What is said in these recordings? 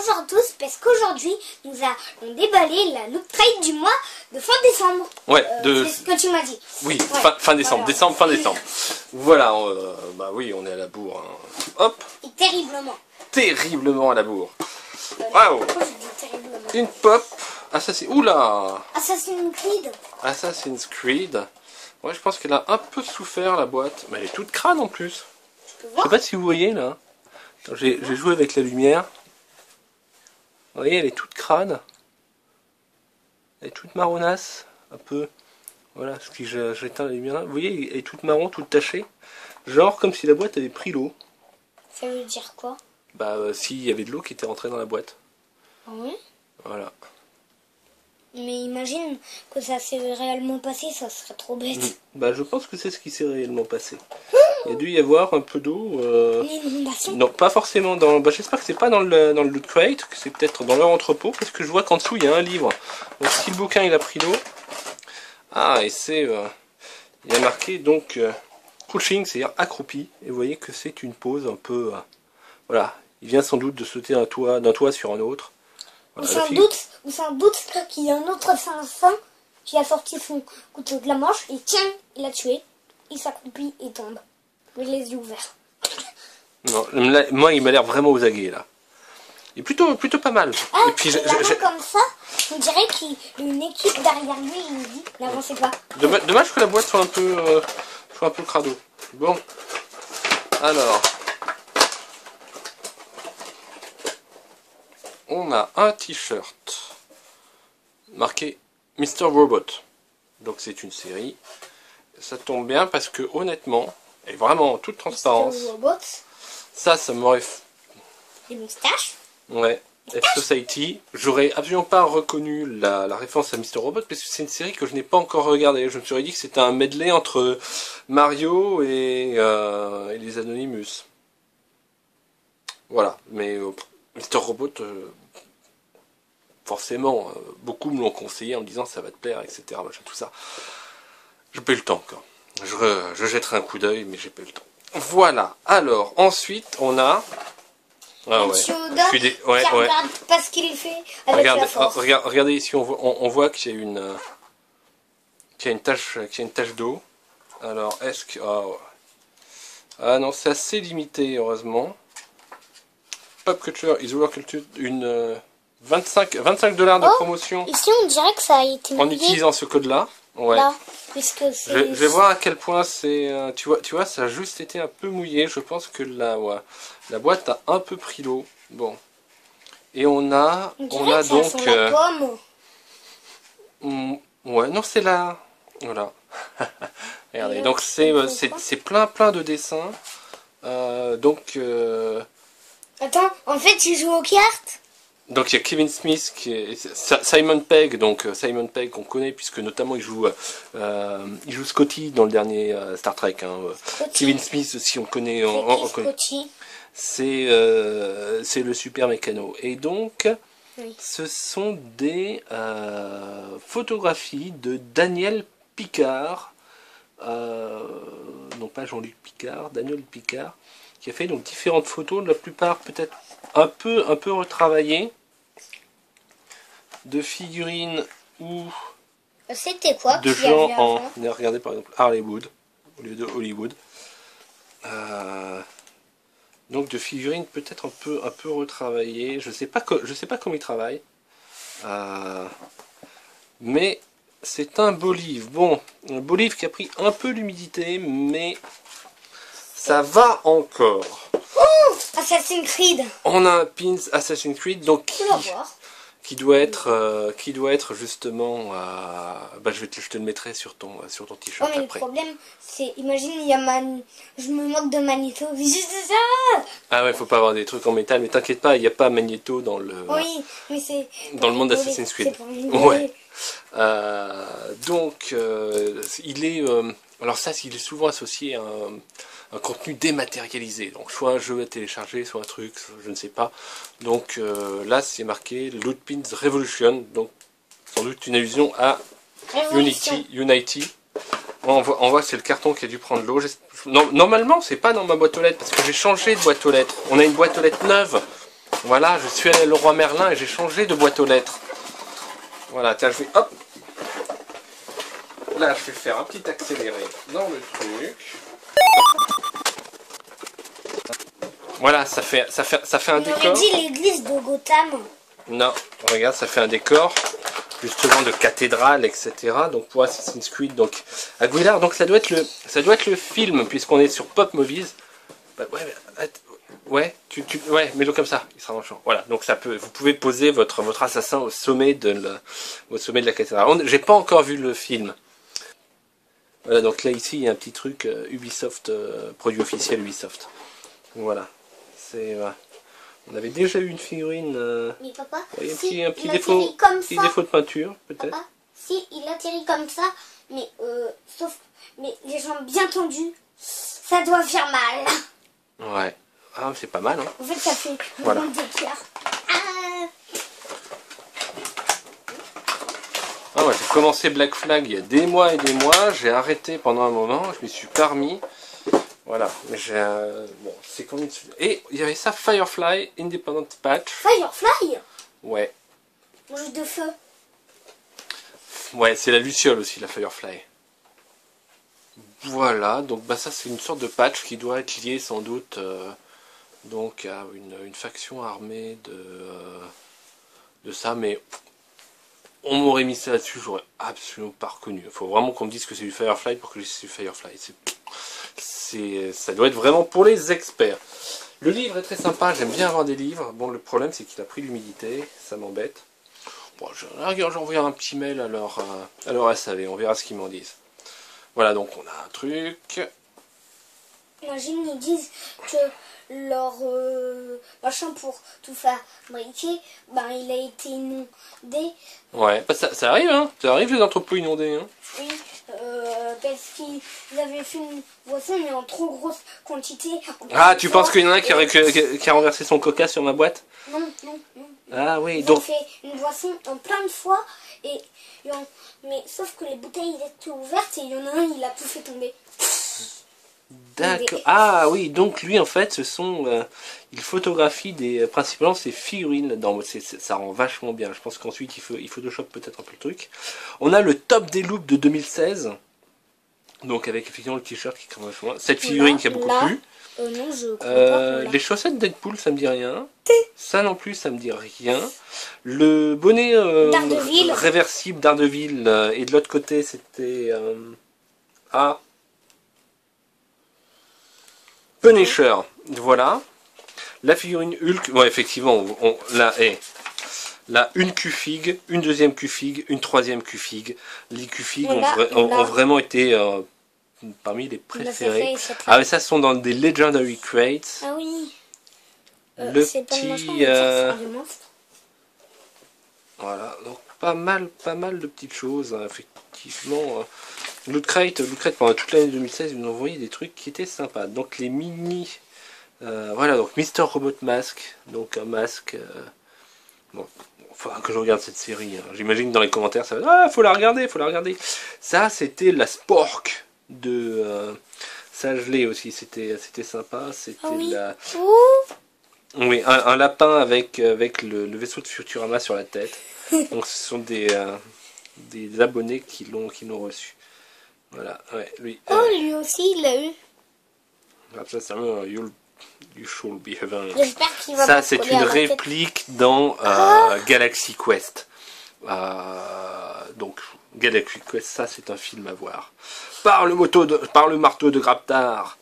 bonjour à tous, parce qu'aujourd'hui nous allons déballer la loot trade du mois de fin décembre. Ouais, c'est ce que tu m'as dit. Oui, Ouais. fin décembre, Voilà. fin décembre. Voilà, bah oui, on est à la bourre. Hein. Hop, Et terriblement. terriblement à la bourre. Waouh. Pourquoi je dis terriblement? Une pop, Oula, Assassin's Creed. Assassin's Creed. Ouais, je pense qu'elle a un peu souffert la boîte, mais elle est toute crâne en plus. Tu peux Je voir? sais pas si vous voyez là. J'ai joué avec la lumière. Vous voyez, elle est toute crâne. Elle est toute marronasse, un peu. Voilà, ce qui j'éteins la lumière là. Vous voyez, elle est toute marron, toute tachée. Genre comme si la boîte avait pris l'eau. Ça veut dire quoi? Bah, s'il y avait de l'eau qui était rentrée dans la boîte. Ah oui? Voilà. Mais imagine que ça s'est réellement passé, ça serait trop bête. Bah, je pense que c'est ce qui s'est réellement passé. Il y a dû y avoir un peu d'eau. Une inondation? Non, pas forcément dans. Bah, j'espère que c'est pas dans le loot crate, que c'est peut-être dans leur entrepôt, parce que je vois qu'en dessous il y a un livre. Donc si le bouquin il a pris l'eau. Ah, et c'est. Il y a marqué donc crouching, c'est-à-dire accroupi. Et vous voyez que c'est une pose un peu. Voilà. Il vient sans doute de sauter d'un toit sur un autre. Ou Voilà, sans doute qu'il y a un autre assassin qui a sorti son couteau de la manche et tiens, il a tué. Il s'accroupit et tombe. Mais les yeux ouverts. Non, là, moi il m'a l'air vraiment aux aguets là. Il est plutôt pas mal. Ah, Et puis et la main comme ça, on dirait qu'il y a une équipe derrière lui et il nous dit n'avancez pas. dommage que la boîte soit un peu crado. Bon. Alors. On a un t-shirt marqué Mr. Robot. Donc c'est une série. Ça tombe bien parce que honnêtement, et vraiment en toute transparence, Mr. Robot, ça m'aurait... des moustaches. Ouais, F-Society. J'aurais absolument pas reconnu la référence à Mr. Robot parce que c'est une série que je n'ai pas encore regardée. Je me suis dit que c'était un medley entre Mario et les Anonymous. Voilà, mais Mr. Robot, forcément, beaucoup me l'ont conseillé en me disant ça va te plaire, etc. Machin, tout ça. J'ai pas eu le temps encore. Je jetterai un coup d'œil, mais j'ai pas eu le temps. Voilà, alors, ensuite, on a... Ah ouais. Yoda Qui regarde pas ce qu'il fait avec la force. Regardez ici, on voit qu'il y a une tache d'eau. Alors, est-ce que... Ah non, c'est assez limité, heureusement. Pop Culture is working une 25 $ de promotion Ici, on dirait que ça a été en mouillé utilisant ce code-là. Ouais. là, puisque Je vais voir à quel point c'est... tu vois, ça a juste été un peu mouillé. Je pense que la boîte a un peu pris l'eau. Bon. Et on a dirait que donc... ça sent la pomme. Ouais, non, c'est là. Voilà. Regardez, donc c'est plein de dessins. Donc Attends, en fait, il joue aux cartes. il y a Kevin Smith, Simon Pegg, donc Simon Pegg qu'on connaît puisque notamment il joue Scotty dans le dernier Star Trek. Hein. Kevin Smith, si on connaît, on connaît. Scotty. C'est le super mécano. Et donc, Oui. ce sont des photographies de Daniel Picard, non pas Jean-Luc Picard, Daniel Picard, qui a fait donc différentes photos, la plupart peut-être un peu retravaillées, de figurines ou C'était quoi de qu'il y gens avait en... avant? Regardez par exemple Hollywood, au lieu de Hollywood. Donc de figurines peut-être un peu retravaillées. Je sais pas comment ils travaillent. Mais c'est un beau livre. Bon, un beau livre qui a pris un peu l'humidité, mais ça va encore. Oh, Assassin's Creed. On a un pins Assassin's Creed, donc Tu vas voir. qui doit être justement... bah, je te le mettrai sur ton Oh, t-shirt mais après. le problème, c'est, imagine, il y a je me moque de Magneto. Juste ça. Ah ouais, faut pas avoir des trucs en métal, mais t'inquiète pas, il n'y a pas Magneto dans le... Oui, mais c'est... Dans le monde d'Assassin's Creed. C'est pour rigoler. Ouais. Donc, il est... alors ça, il est souvent associé à un contenu dématérialisé. Donc, soit un jeu à télécharger, soit un truc, je ne sais pas. Donc, là, c'est marqué Loot Pins Revolution. Donc, sans doute une allusion à Unity. On voit que c'est le carton qui a dû prendre l'eau. Normalement, c'est pas dans ma boîte aux lettres, parce que j'ai changé de boîte aux lettres. On a une boîte aux lettres neuve. Voilà, je suis allé à Leroy Merlin et j'ai changé de boîte aux lettres. Voilà, tiens, je vais, hop. Là, je vais faire un petit accéléré dans le truc. Voilà, ça fait un On décor. aurait dit l'église de Gotham. Non, regarde, ça fait un décor justement de cathédrale, etc. Donc pour Assassin's Creed, donc Aguilar, donc ça doit être le film puisqu'on est sur Pop Movies. Bah, ouais, ouais, mets-le comme ça, il sera dans le champ. Voilà, donc vous pouvez poser votre assassin au sommet de la cathédrale. J'ai pas encore vu le film. Voilà, donc là ici il y a un petit truc Ubisoft, produit officiel Ubisoft. Voilà, c'est on avait déjà eu une figurine. Mais papa, un petit défaut de peinture peut-être. Papa, si il atterrit comme ça, mais mais les jambes bien tendues, ça doit faire mal. Ouais, ah c'est pas mal. Hein. En fait, ça fait voilà. d'éclair. Ah ouais, j'ai commencé Black Flag il y a des mois et des mois, j'ai arrêté pendant un moment, je m'y suis pas remis. Voilà, j'ai bon, c'est comme une... Et il y avait ça, Firefly Independent Patch. Firefly? Ouais. Mange de feu. Ouais, c'est la luciole aussi, la Firefly. Voilà, donc bah ça c'est une sorte de patch qui doit être lié sans doute donc à une faction armée de ça, mais on m'aurait mis ça là-dessus, j'aurais absolument pas reconnu. Il faut vraiment qu'on me dise que c'est du Firefly pour que je dise c'est du Firefly. Ça doit être vraiment pour les experts. Le livre est très sympa, j'aime bien avoir des livres. Bon, le problème c'est qu'il a pris l'humidité, ça m'embête. Bon, j'envoie un petit mail à leur SAV, on verra ce qu'ils m'en disent. Voilà, donc on a un truc. Imagine, ils disent que leur machin pour tout fabriquer, ben il a été inondé. Ouais, bah ça arrive, hein. Ça arrive les entrepôts inondés, hein. Oui, parce qu'ils avaient fait une boisson mais en trop grosse quantité. Ah, tu penses qu'il y en a un qui a renversé son coca sur ma boîte? Non, non, non. Ah oui, Ils donc... ont fait une boisson en plein de fois, mais sauf que les bouteilles étaient ouvertes et il y en a un, il a tout fait tomber. D'accord. Ah oui, donc lui en fait, il photographie principalement ses figurines là-dedans. Ça rend vachement bien. Je pense qu'ensuite il Photoshop peut-être un peu le truc. On a le top des loops de 2016. Donc avec effectivement le t-shirt qui est quand même vachement bien. Cette figurine qui a beaucoup plu. Non, je crois pas. Les chaussettes Deadpool, ça me dit rien. Ça non plus, ça me dit rien. Le bonnet réversible d'Ardeville et de l'autre côté c'était Punisher. Voilà. La figurine Hulk. Bon, effectivement, là, une Q-Fig, une deuxième Q-Fig, une troisième Q-Fig. Les Q-Fig ont vraiment été parmi les préférés. Ah mais ça sont dans des Legendary Crates. Ah oui. Le c'est pas petit le monstre. voilà, donc pas mal de petites choses, hein, effectivement. Loot Crate pendant toute l'année 2016, ils nous ont envoyé des trucs qui étaient sympas. Donc les mini, voilà, donc Mr. Robot Mask, donc un masque. Bon, faudra que je regarde cette série. Hein. J'imagine que dans les commentaires, ça va. Ah, faut la regarder. Ça, c'était la Spork de. Ça, je l'ai aussi. C'était sympa. C'était la. Oui, un lapin avec le vaisseau de Futurama sur la tête. Donc ce sont des abonnés qui l'ont reçu. Voilà, ouais, lui. Lui aussi, il l'a eu. You should be heaven. J'espère qu'il va Ça, pas c'est une réplique dans Galaxy Quest. Donc, Galaxy Quest, ça, c'est un film à voir. Par le marteau de Graptar,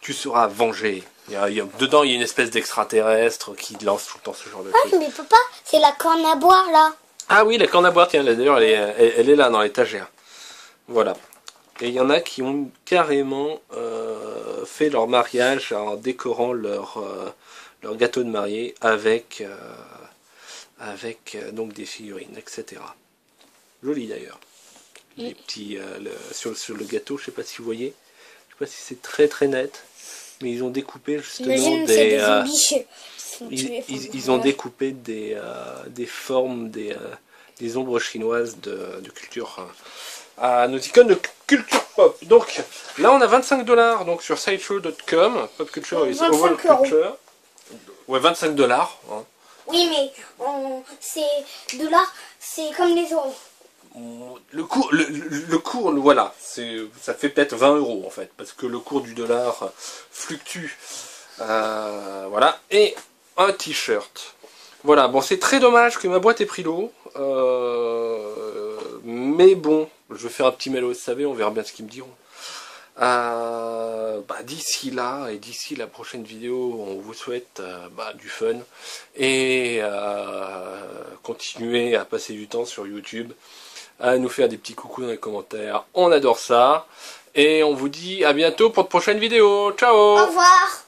tu seras vengé. Dedans, il y a une espèce d'extraterrestre qui lance tout le temps ce genre de truc. Mais papa, c'est la corne à boire, là. Ah oui, la corne à boire, tiens, d'ailleurs, elle est là, dans l'étagère. Voilà. Et il y en a qui ont carrément fait leur mariage en décorant leur gâteau de mariée avec donc des figurines, etc. Joli d'ailleurs. Les petits sur le gâteau, je sais pas si vous voyez, je sais pas si c'est très très net, mais ils ont découpé justement ils ont découpé des formes des ombres chinoises de culture. À nos icônes de culture pop. Donc là on a 25$ donc sur sideshow.com, pop culture et overall culture. Ouais, 25$. Hein. Oui, mais ces $, c'est comme les euros. Le cours, voilà, ça fait peut-être 20 € en fait, parce que le cours du dollar fluctue. Voilà, et un t-shirt. Voilà, bon, c'est très dommage que ma boîte ait pris l'eau. Mais bon, je vais faire un petit mail au SAV, on verra bien ce qu'ils me diront. D'ici là et d'ici la prochaine vidéo, on vous souhaite du fun et continuer à passer du temps sur YouTube, à nous faire des petits coucous dans les commentaires, on adore ça et on vous dit à bientôt pour de prochaines vidéos. Ciao. Au revoir.